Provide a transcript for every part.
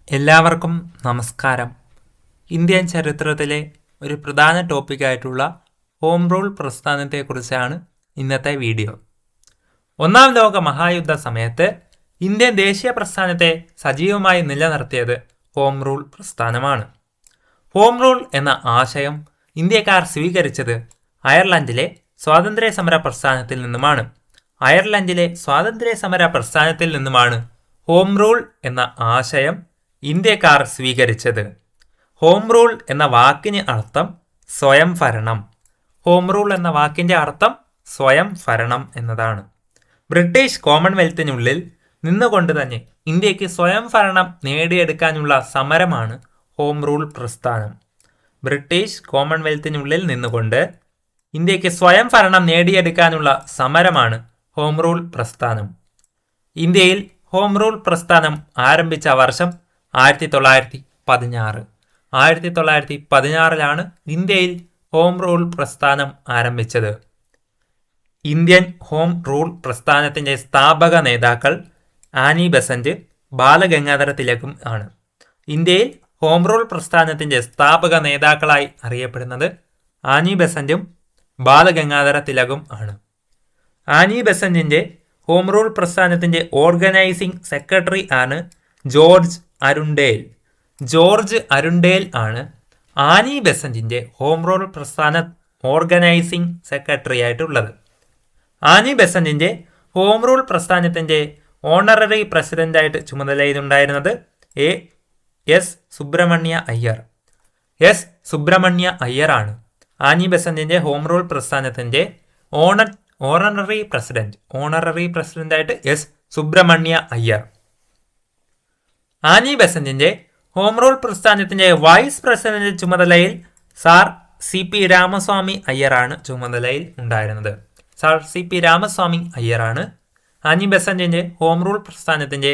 എല്ലാവർക്കും നമസ്കാരം. ഇന്ത്യൻ ചരിത്രത്തിലെ ഒരു പ്രധാന ടോപ്പിക്കായിട്ടുള്ള ഹോം റൂൾ പ്രസ്ഥാനത്തെക്കുറിച്ചാണ് ഇന്നത്തെ വീഡിയോ. ഒന്നാം ലോക മഹായുദ്ധ സമയത്ത് ഇന്ത്യൻ ദേശീയ പ്രസ്ഥാനത്തെ സജീവമായി നിലനിർത്തിയത് ഹോം റൂൾ പ്രസ്ഥാനമാണ്. ഹോം റൂൾ എന്ന ആശയം ഇന്ത്യക്കാർ സ്വീകരിച്ചത് അയർലൻഡിലെ സ്വാതന്ത്ര്യ സമര പ്രസ്ഥാനത്തിൽ നിന്നുമാണ്. അയർലൻഡിലെ സ്വാതന്ത്ര്യ സമര പ്രസ്ഥാനത്തിൽ നിന്നുമാണ് ഹോം റൂൾ എന്ന ആശയം ഇന്ത്യക്കാർ സ്വീകരിച്ചത്. ഹോം റൂൾ എന്ന വാക്കിന് അർത്ഥം സ്വയം ഭരണം. ഹോം റൂൾ എന്ന വാക്കിന്റെ അർത്ഥം സ്വയം ഭരണം എന്നതാണ്. ബ്രിട്ടീഷ് കോമൺവെൽത്തിനുള്ളിൽ നിന്നുകൊണ്ട് തന്നെ ഇന്ത്യക്ക് സ്വയം ഭരണം നേടിയെടുക്കാനുള്ള സമരമാണ് ഹോം റൂൾ പ്രസ്ഥാനം. ബ്രിട്ടീഷ് കോമൺവെൽത്തിനുള്ളിൽ നിന്നുകൊണ്ട് ഇന്ത്യക്ക് സ്വയം ഭരണം നേടിയെടുക്കാനുള്ള സമരമാണ് ഹോം റൂൾ പ്രസ്ഥാനം. ഇന്ത്യയിൽ ഹോം റൂൾ പ്രസ്ഥാനം ആരംഭിച്ച വർഷം 1916. 1916 ഇന്ത്യയിൽ ഹോം റൂൾ പ്രസ്ഥാനം ആരംഭിച്ചത്. ഇന്ത്യൻ ഹോം റൂൾ പ്രസ്ഥാനത്തിന്റെ സ്ഥാപക നേതാക്കൾ ആനി ബെസന്റ്, ബാലഗംഗാധര തിലകും ആണ്. ഇന്ത്യയിൽ ഹോം റൂൾ പ്രസ്ഥാനത്തിന്റെ സ്ഥാപക നേതാക്കളായി അറിയപ്പെടുന്നത് ആനി ബെസന്റും ബാലഗംഗാധര തിലകും ആണ്. ആനി ബെസന്റിന്റെ ഹോം റൂൾ പ്രസ്ഥാനത്തിന്റെ ഓർഗനൈസിംഗ് സെക്രട്ടറി ആണ് ജോർജ് അരുണ്ടേൽ ആണ് ആനി ബെസന്റിന്റെ ഹോം റൂൾ പ്രസ്ഥാന ഓർഗനൈസിംഗ് സെക്രട്ടറി ആയിട്ടുള്ളത്. ആനി ബെസന്റിന്റെ ഹോം റൂൾ പ്രസ്ഥാനത്തിന്റെ ഓണററി പ്രസിഡന്റായിട്ട് ചുമതലയിലുണ്ടായിരുന്നത് എസ് സുബ്രഹ്മണ്യ അയ്യർ ആണ്. ആനി ബെസന്റിന്റെ ഹോം റൂൾ പ്രസ്ഥാനത്തിന്റെ ഓണററി പ്രസിഡന്റായിട്ട് എസ് സുബ്രഹ്മണ്യ അയ്യർ. ആനി ബെസന്റിന്റെ ഹോം റൂൾ പ്രസ്ഥാനത്തിന്റെ വൈസ് പ്രസിഡന്റ് ചുമതലയിൽ സാർ സി പി രാമസ്വാമി അയ്യറാണ് ചുമതലയിൽ ഉണ്ടായിരുന്നത്. സാർ സി പി രാമസ്വാമി അയ്യറാണ് ആനി ബെസന്റിന്റെ ഹോം റൂൾ പ്രസ്ഥാനത്തിന്റെ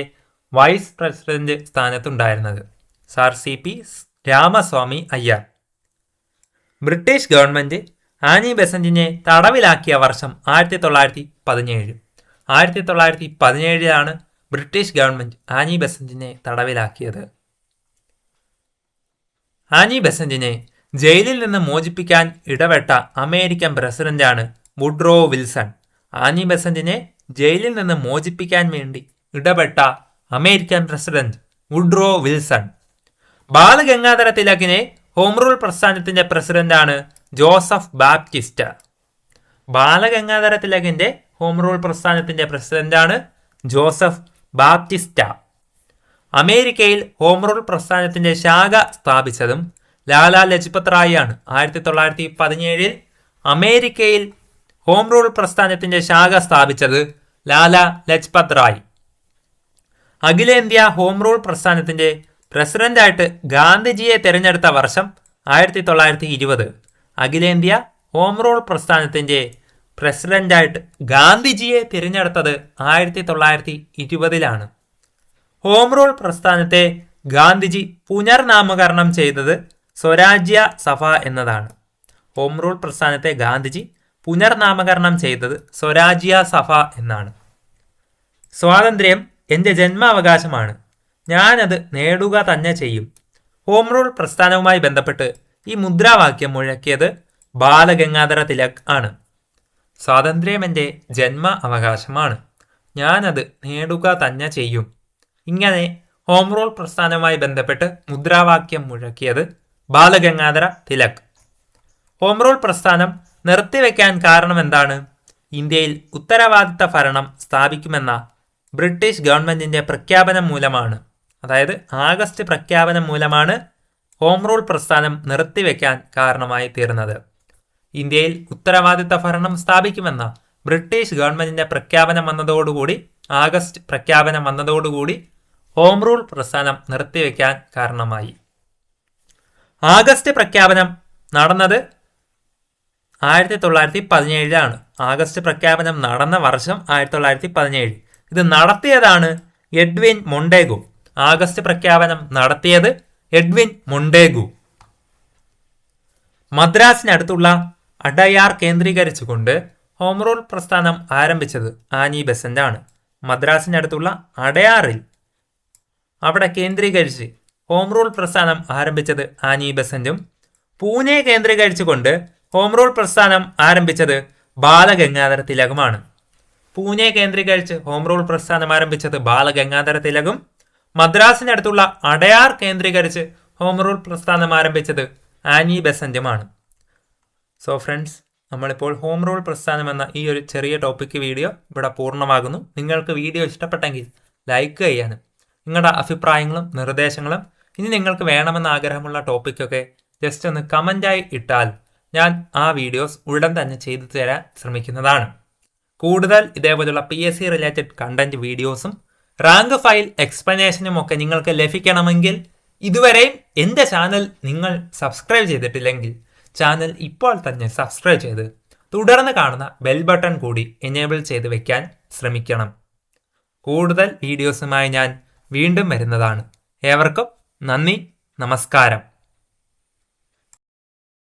വൈസ് പ്രസിഡന്റ് സ്ഥാനത്തുണ്ടായിരുന്നത്. Sir C P Ramaswamy Iyer. British government Annie ബെസന്റിനെ തടവിലാക്കിയ വർഷം 1917. 1917 ബ്രിട്ടീഷ് ഗവൺമെന്റ് ആനി ബെസന്റിനെ തടവിലാക്കിയത്. ആനി ബെസന്റിനെ ജയിലിൽ നിന്ന് മോചിപ്പിക്കാൻ ഇടപെട്ട അമേരിക്കൻ പ്രസിഡന്റാണ് വുഡ്രോ വിൽസൺ. ആനി ബെസന്റിനെ ജയിലിൽ നിന്ന് മോചിപ്പിക്കാൻ വേണ്ടി ഇടപെട്ട American president Woodrow Wilson. Balagangadhara തിലകിനെ ഹോം റൂൾ പ്രസ്ഥാനത്തിന്റെ പ്രസിഡന്റാണ് ജോസഫ് ബാപ്റ്റിസ്റ്റ. ബാലഗംഗാധര തിലകിന്റെ ഹോം റൂൾ പ്രസ്ഥാനത്തിന്റെ പ്രസിഡന്റാണ് ജോസഫ് ബാപ്റ്റിസ്റ്റ. അമേരിക്കയിൽ ഹോം റൂൾ പ്രസ്ഥാനത്തിന്റെ ശാഖ സ്ഥാപിച്ചതും ലാലാ ലജ്പത് റായ് ആണ്. 1917 അമേരിക്കയിൽ ഹോം റൂൾ പ്രസ്ഥാനത്തിന്റെ ശാഖ സ്ഥാപിച്ചത് ലാലാ ലജ്പത് റായ്. അഖിലേന്ത്യാ ഹോം റൂൾ പ്രസ്ഥാനത്തിന്റെ പ്രസിഡന്റായിട്ട് ഗാന്ധിജിയെ തെരഞ്ഞെടുത്ത വർഷം 1920. അഖിലേന്ത്യാ ഹോം റൂൾ പ്രസ്ഥാനത്തിന്റെ പ്രസിഡന്റായിട്ട് ഗാന്ധിജിയെ തിരഞ്ഞെടുത്തത് 1920. ഹോം റൂൾ പ്രസ്ഥാനത്തെ ഗാന്ധിജി പുനർനാമകരണം ചെയ്തത് സ്വരാജ്യ സഭ എന്നതാണ്. ഹോം റൂൾ പ്രസ്ഥാനത്തെ ഗാന്ധിജി പുനർനാമകരണം ചെയ്തത് സ്വരാജ്യ സഭ എന്നാണ്. സ്വാതന്ത്ര്യം എൻ്റെ ജന്മാവകാശമാണ്, ഞാനത് നേടുക തന്നെ ചെയ്യും. ഹോം റൂൾ പ്രസ്ഥാനവുമായി ബന്ധപ്പെട്ട് ഈ മുദ്രാവാക്യം മുഴക്കിയത് ബാലഗംഗാധര തിലക് ആണ്. സ്വാതന്ത്ര്യം എൻ്റെ ജന്മ അവകാശമാണ്, ഞാനത് നേടുക തന്നെ ചെയ്യും. ഇങ്ങനെ ഹോം റൂൾ പ്രസ്ഥാനവുമായി ബന്ധപ്പെട്ട് മുദ്രാവാക്യം മുഴക്കിയത് ബാലഗംഗാധര തിലക്. ഹോം റൂൾ പ്രസ്ഥാനം നിർത്തിവെക്കാൻ കാരണം എന്താണ്? ഇന്ത്യയിൽ ഉത്തരവാദിത്ത ഭരണം സ്ഥാപിക്കുമെന്ന ബ്രിട്ടീഷ് ഗവൺമെന്റിന്റെ പ്രഖ്യാപനം മൂലമാണ്. അതായത് ആഗസ്റ്റ് പ്രഖ്യാപനം മൂലമാണ് ഹോം റൂൾ പ്രസ്ഥാനം നിർത്തിവെക്കാൻ കാരണമായി തീർന്നത്. ഇന്ത്യയിൽ ഉത്തരവാദിത്ത ഭരണം സ്ഥാപിക്കുമെന്ന ബ്രിട്ടീഷ് ഗവൺമെന്റിന്റെ പ്രഖ്യാപനം വന്നതോടുകൂടി, ആഗസ്റ്റ് പ്രഖ്യാപനം വന്നതോടുകൂടി ഹോം റൂൾ പ്രസ്ഥാനം നിർത്തിവെക്കാൻ കാരണമായി. ആഗസ്റ്റ് പ്രഖ്യാപനം നടന്നത് 1917. ആഗസ്റ്റ് പ്രഖ്യാപനം നടന്ന വർഷം 1917. ഇത് നടത്തിയതാണ് എഡ്വിൻ മൊണ്ടേഗു. ആഗസ്റ്റ് പ്രഖ്യാപനം നടത്തിയത് എഡ്വിൻ മൊണ്ടേഗു. മദ്രാസിനടുത്തുള്ള അഡയാർ കേന്ദ്രീകരിച്ചുകൊണ്ട് ഹോം റൂൾ പ്രസ്ഥാനം ആരംഭിച്ചത് ആനി ബെസന്റ് ആണ്. മദ്രാസിനടുത്തുള്ള അടയാറിൽ അവിടെ കേന്ദ്രീകരിച്ച് ഹോം റൂൾ പ്രസ്ഥാനം ആരംഭിച്ചത് ആനി ബസന്റും പൂനെ കേന്ദ്രീകരിച്ചുകൊണ്ട് ഹോം റൂൾ പ്രസ്ഥാനം ആരംഭിച്ചത് ബാലഗംഗാധര തിലകുമാണ്. പൂനെ കേന്ദ്രീകരിച്ച് ഹോം റൂൾ പ്രസ്ഥാനം ആരംഭിച്ചത് ബാലഗംഗാധര തിലകും മദ്രാസിനടുത്തുള്ള അടയാർ കേന്ദ്രീകരിച്ച് ഹോം റൂൾ പ്രസ്ഥാനം ആരംഭിച്ചത് ആനി ബസന്റുമാണ്. സോ ഫ്രണ്ട്സ്, നമ്മളിപ്പോൾ ഹോം റൂൾ പ്രസ്ഥാനം എന്ന ഈ ഒരു ചെറിയ ടോപ്പിക് വീഡിയോ ഇവിടെ പൂർണ്ണമാകുന്നു. നിങ്ങൾക്ക് വീഡിയോ ഇഷ്ടപ്പെട്ടെങ്കിൽ ലൈക്ക് ചെയ്യാനും നിങ്ങളുടെ അഭിപ്രായങ്ങളും നിർദ്ദേശങ്ങളും ഇനി നിങ്ങൾക്ക് വേണമെന്ന ആഗ്രഹമുള്ള ടോപ്പിക്കൊക്കെ ജസ്റ്റ് ഒന്ന് കമൻ്റായി ഇട്ടാൽ ഞാൻ ആ വീഡിയോസ് ഉടൻ തന്നെ ചെയ്തു തരാൻ ശ്രമിക്കുന്നതാണ്. കൂടുതൽ ഇതേപോലുള്ള PSC റിലേറ്റഡ് കണ്ടന്റ് വീഡിയോസും റാങ്ക് ഫയൽ എക്സ്പ്ലനേഷനും ഒക്കെ നിങ്ങൾക്ക് ലഭിക്കണമെങ്കിൽ ഇതുവരെയും എൻ്റെ ചാനൽ നിങ്ങൾ സബ്സ്ക്രൈബ് ചെയ്തിട്ടില്ലെങ്കിൽ ചാനൽ ഇപ്പോൾ തന്നെ സബ്സ്ക്രൈബ് ചെയ്ത് തുടർന്ന് കാണുന്ന ബെൽ ബട്ടൺ കൂടി എനേബിൾ ചെയ്ത് വെക്കാൻ ശ്രമിക്കണം. കൂടുതൽ വീഡിയോസുമായി ഞാൻ വീണ്ടും വരുന്നതാണ്. ഏവർക്കും നന്ദി, നമസ്കാരം.